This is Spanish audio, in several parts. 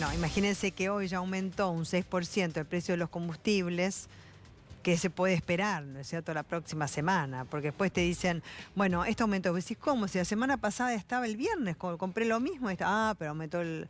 No, imagínense que hoy ya aumentó un 6% el precio de los combustibles, que se puede esperar, ¿no es cierto?, la próxima semana, porque después te dicen, bueno, esto aumentó. Vos decís, ¿cómo? Si la semana pasada estaba el viernes, compré lo mismo, pero aumentó el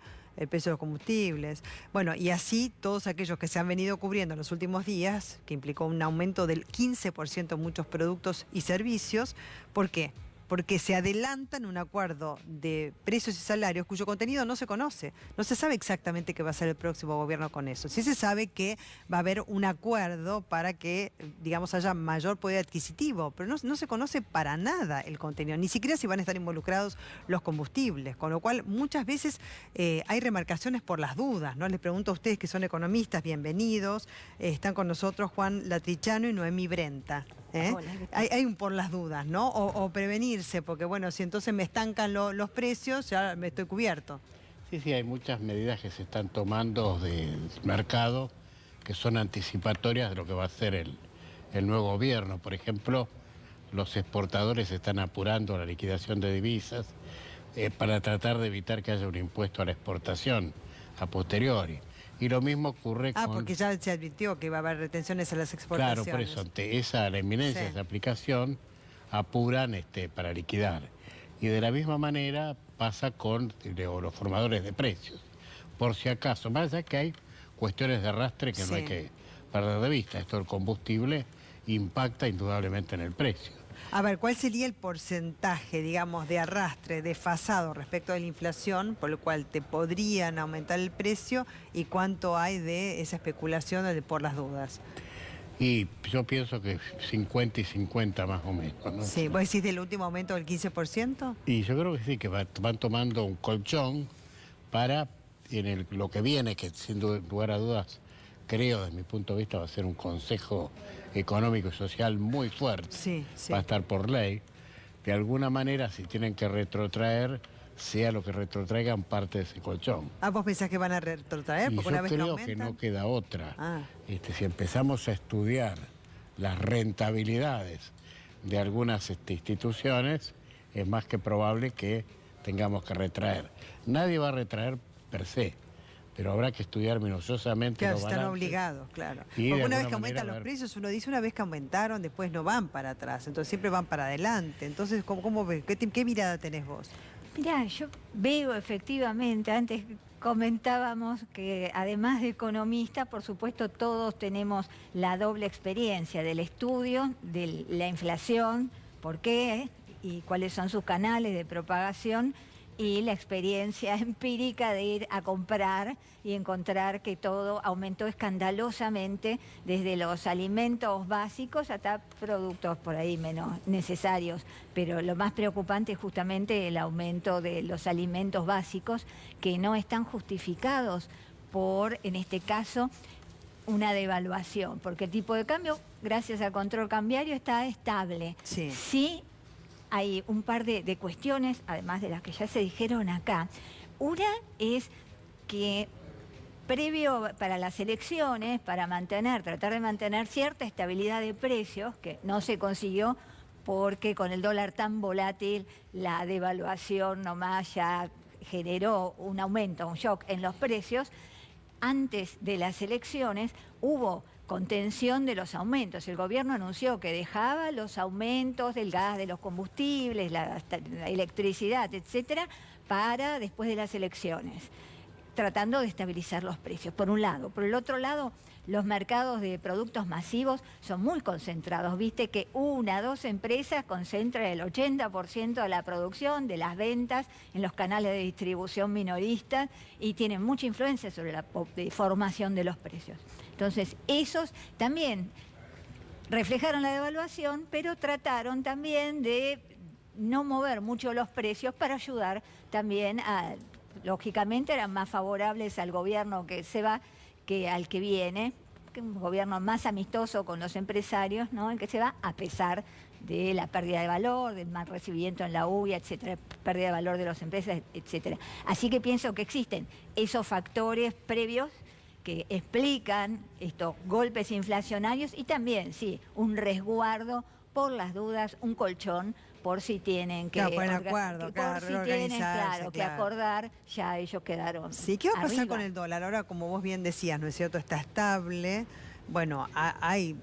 precio de los combustibles. Bueno, y así todos aquellos que se han venido cubriendo en los últimos días, que implicó un aumento del 15% en muchos productos y servicios. ¿Por qué? Porque se adelantan un acuerdo de precios y salarios cuyo contenido no se conoce. No se sabe exactamente qué va a hacer el próximo gobierno con eso. Sí se sabe que va a haber un acuerdo para que, digamos, haya mayor poder adquisitivo, pero no se conoce para nada el contenido, ni siquiera si van a estar involucrados los combustibles, con lo cual muchas veces hay remarcaciones por las dudas, ¿no? Les pregunto a ustedes que son economistas, bienvenidos. Están con nosotros Juan Latrichano y Noemí Brenta. Hola, hay un por las dudas, ¿no? O prevenirse, porque bueno, si entonces me estancan los precios, ya me estoy cubierto. Sí, hay muchas medidas que se están tomando del mercado que son anticipatorias de lo que va a hacer el nuevo gobierno. Por ejemplo, los exportadores están apurando la liquidación de divisas para tratar de evitar que haya un impuesto a la exportación a posteriori. Y lo mismo ocurre con... porque ya se advirtió que va a haber retenciones a las exportaciones. Claro, por eso, ante la inminencia de esa aplicación, apuran para liquidar. Y de la misma manera pasa con los formadores de precios. Por si acaso, más allá que hay cuestiones de arrastre que no hay que perder de vista. Esto del combustible impacta indudablemente en el precio. A ver, ¿cuál sería el porcentaje, digamos, de arrastre desfasado respecto de la inflación, por lo cual te podrían aumentar el precio, y cuánto hay de esa especulación por las dudas? Y yo pienso que 50 y 50 más o menos, ¿no? Sí, ¿vos decís del último aumento del 15%? Y yo creo que sí, que van tomando un colchón para lo que viene, que sin lugar a dudas, creo, desde mi punto de vista, va a ser un consejo económico y social muy fuerte. Sí. Va a estar por ley. De alguna manera, si tienen que retrotraer, sea lo que retrotraigan parte de ese colchón. ¿Vos pensás que van a retrotraer? Y Porque yo una vez creo que que aumentan... no queda otra. Ah. Si empezamos a estudiar las rentabilidades de algunas instituciones, es más que probable que tengamos que retraer. Nadie va a retraer per se, pero habrá que estudiar minuciosamente. Claro, los están balances. obligados, claro. Y Porque de una vez alguna que aumentan manera los precios, uno dice, una vez que aumentaron, después no van para atrás, entonces siempre van para adelante. Entonces, ¿cómo ves? ¿Qué mirada tenés vos? Mirá, yo veo efectivamente, antes comentábamos que además de economista, por supuesto todos tenemos la doble experiencia del estudio, de la inflación, por qué y cuáles son sus canales de propagación, y la experiencia empírica de ir a comprar y encontrar que todo aumentó escandalosamente, desde los alimentos básicos hasta productos por ahí menos necesarios. Pero lo más preocupante es justamente el aumento de los alimentos básicos, que no están justificados por, en este caso, una devaluación, porque el tipo de cambio, gracias al control cambiario, está estable. Sí, hay un par de cuestiones, además de las que ya se dijeron acá. Una es que previo para las elecciones, para tratar de mantener cierta estabilidad de precios, que no se consiguió porque con el dólar tan volátil, la devaluación nomás ya generó un aumento, un shock en los precios. Antes de las elecciones hubo contención de los aumentos. El gobierno anunció que dejaba los aumentos del gas, de los combustibles, la electricidad, etcétera, para después de las elecciones, tratando de estabilizar los precios, por un lado. Por el otro lado, los mercados de productos masivos son muy concentrados. Viste que 1 o 2 empresas concentran el 80% de la producción, de las ventas, en los canales de distribución minoristas, y tienen mucha influencia sobre la formación de los precios. Entonces, esos también reflejaron la devaluación, pero trataron también de no mover mucho los precios para ayudar también a... Lógicamente eran más favorables al gobierno que se va que al que viene, que un gobierno más amistoso con los empresarios, ¿no? El que se va, a pesar de la pérdida de valor, del mal recibimiento en la UIA, etcétera, pérdida de valor de las empresas, etcétera. Así que pienso que existen esos factores previos que explican estos golpes inflacionarios, y también, sí, un resguardo por las dudas, un colchón por si tienen que, Claro, por el acuerdo, por claro, si tienen, reorganizarse, claro, que claro. acordar, ya ellos quedaron Sí, ¿qué va a pasar arriba. con el dólar? Ahora, como vos bien decías, ¿no es cierto? Está estable. Bueno, hay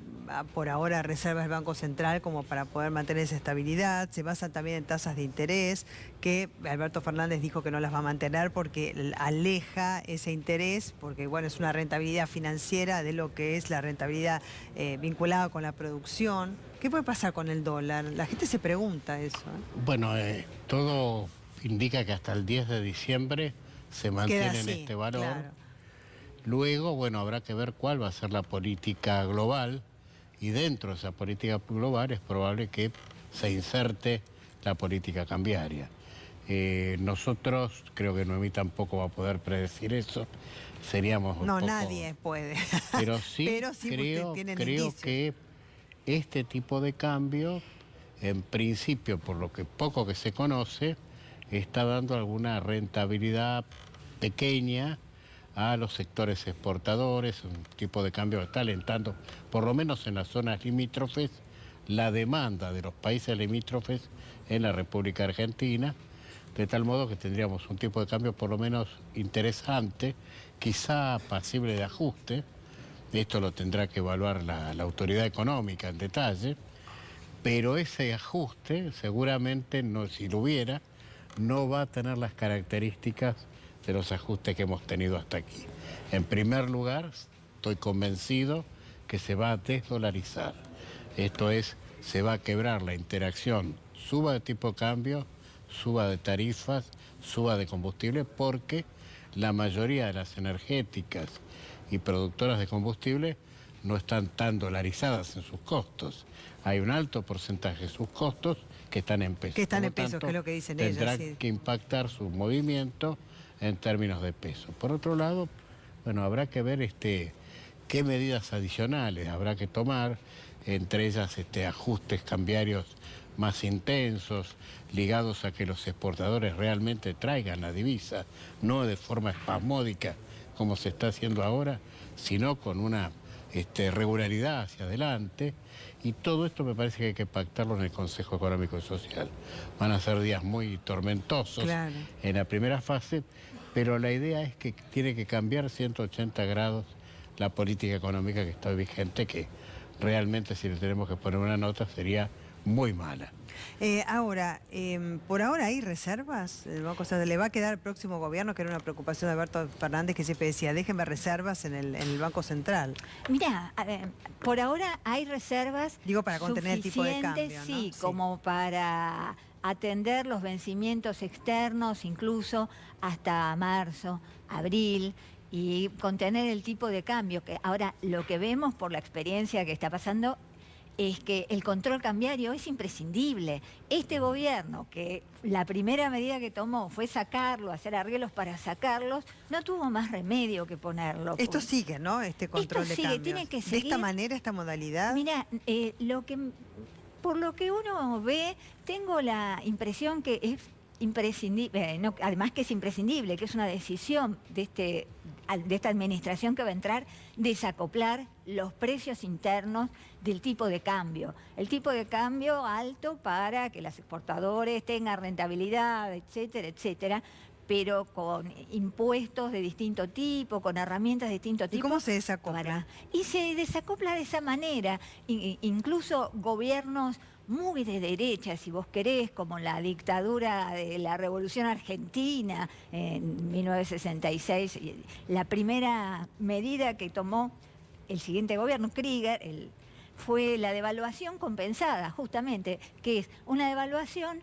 por ahora reservas del Banco Central como para poder mantener esa estabilidad. Se basan también en tasas de interés, que Alberto Fernández dijo que no las va a mantener porque aleja ese interés, porque bueno, es una rentabilidad financiera de lo que es la rentabilidad vinculada con la producción. ¿Qué puede pasar con el dólar? La gente se pregunta eso, ¿eh? Bueno, todo indica que hasta el 10 de diciembre se mantiene en así, este valor. claro. Luego, bueno, habrá que ver cuál va a ser la política global y dentro de esa política global es probable que se inserte la política cambiaria. Nosotros, creo que Noemí tampoco va a poder predecir eso, seríamos un No, poco... nadie puede. Pero sí, Pero sí creo indicios. que este tipo de cambio, en principio, por lo que poco que se conoce, está dando alguna rentabilidad pequeña a los sectores exportadores, un tipo de cambio que está alentando, por lo menos en las zonas limítrofes, la demanda de los países limítrofes en la República Argentina, de tal modo que tendríamos un tipo de cambio por lo menos interesante, quizá pasible de ajuste. Esto lo tendrá que evaluar la autoridad económica en detalle, pero ese ajuste seguramente, no, si lo hubiera, no va a tener las características de los ajustes que hemos tenido hasta aquí. En primer lugar, estoy convencido que se va a desdolarizar. Esto es, se va a quebrar la interacción, suba de tipo de cambio, suba de tarifas, suba de combustible, porque la mayoría de las energéticas y productoras de combustible no están tan dolarizadas en sus costos. Hay un alto porcentaje de sus costos que están en pesos. Que están Por lo en pesos, tanto, que es lo que dicen tendrá ellos, sí. que impactar su movimiento en términos de peso. Por otro lado, bueno, habrá que ver qué medidas adicionales habrá que tomar, entre ellas ajustes cambiarios más intensos, ligados a que los exportadores realmente traigan la divisa, no de forma espasmódica como se está haciendo ahora, sino con una regularidad hacia adelante. Y todo esto me parece que hay que pactarlo en el Consejo Económico y Social. Van a ser días muy tormentosos, Claro, en la primera fase, pero la idea es que tiene que cambiar 180 grados la política económica que está vigente, que realmente, si le tenemos que poner una nota, sería muy mala. Ahora, por ahora hay reservas. El Banco Central le va a quedar al próximo gobierno, que era una preocupación de Alberto Fernández, que siempre decía, déjenme reservas en el Banco Central. Mirá, por ahora hay reservas. Digo, para contener el tipo de cambio, ¿no? Sí, Sí. como para atender los vencimientos externos, incluso hasta marzo, abril, y contener el tipo de cambio. Que ahora lo que vemos por la experiencia que está pasando es que el control cambiario es imprescindible. Este gobierno, que la primera medida que tomó fue sacarlo, hacer arreglos para sacarlos, no tuvo más remedio que ponerlo. Esto sigue, ¿no? Este control Esto de sigue, cambios. tiene que De seguir. esta manera, esta modalidad. Mira, por lo que uno ve, tengo la impresión que es imprescindible, además que es imprescindible, que es una decisión de esta administración que va a entrar, desacoplar los precios internos del tipo de cambio. El tipo de cambio alto para que los exportadores tengan rentabilidad, etcétera, etcétera, pero con impuestos de distinto tipo, con herramientas de distinto tipo. ¿Y cómo se desacopla? Y se desacopla de esa manera. Incluso gobiernos muy de derecha, si vos querés, como la dictadura de la Revolución Argentina en 1966, la primera medida que tomó el siguiente gobierno, Krieger, fue la devaluación compensada, justamente, que es una devaluación,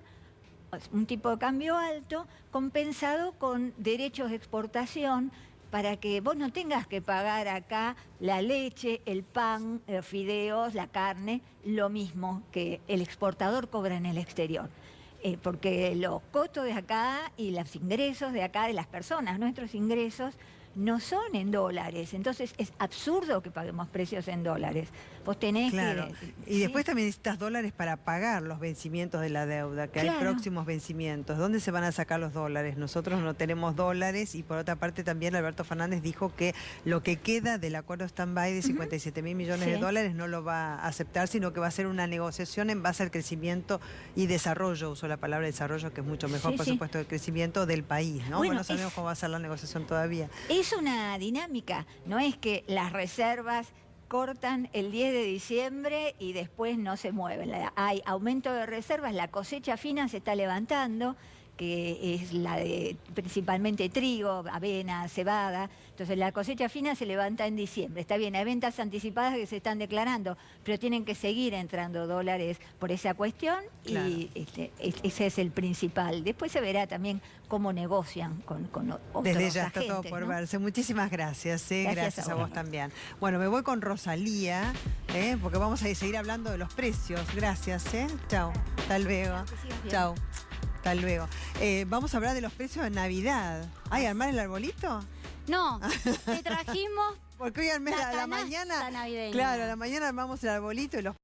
un tipo de cambio alto, compensado con derechos de exportación, para que vos no tengas que pagar acá la leche, el pan, los fideos, la carne, lo mismo que el exportador cobra en el exterior. Porque los costos de acá y los ingresos de acá, de las personas, nuestros ingresos, no son en dólares. Entonces es absurdo que paguemos precios en dólares. Vos tenés Claro. que... Y sí. después también necesitas dólares para pagar los vencimientos de la deuda, que hay Claro. próximos vencimientos. ¿Dónde se van a sacar los dólares? Nosotros no tenemos dólares y por otra parte también Alberto Fernández dijo que lo que queda del acuerdo stand-by de 57.000 millones de Sí. dólares no lo va a aceptar, sino que va a ser una negociación en base al crecimiento y desarrollo, usó la palabra desarrollo, que es mucho mejor, Sí, por sí. supuesto, del crecimiento del país, ¿no? Bueno, No sabemos cómo va a ser la negociación todavía. Es una dinámica, no es que las reservas cortan el 10 de diciembre y después no se mueven. Hay aumento de reservas, la cosecha fina se está levantando, que es la de principalmente trigo, avena, cebada. Entonces la cosecha fina se levanta en diciembre. Está bien, hay ventas anticipadas que se están declarando, pero tienen que seguir entrando dólares por esa cuestión Claro. y ese es el principal. Después se verá también cómo negocian con otros Desde ya está todo agentes, por ¿no? verse. Muchísimas gracias, Gracias gracias a a vos. vos también. Bueno, me voy con Rosalía, porque vamos a seguir hablando de los precios. Gracias, Chao. Hasta luego. Que sigas bien. Chao. Hasta luego. Vamos a hablar de los precios de Navidad. ¿Ay, armar el arbolito? No, te trajimos Porque hoy armé La la canasta mañana. navideña. Claro, a la mañana armamos el arbolito y los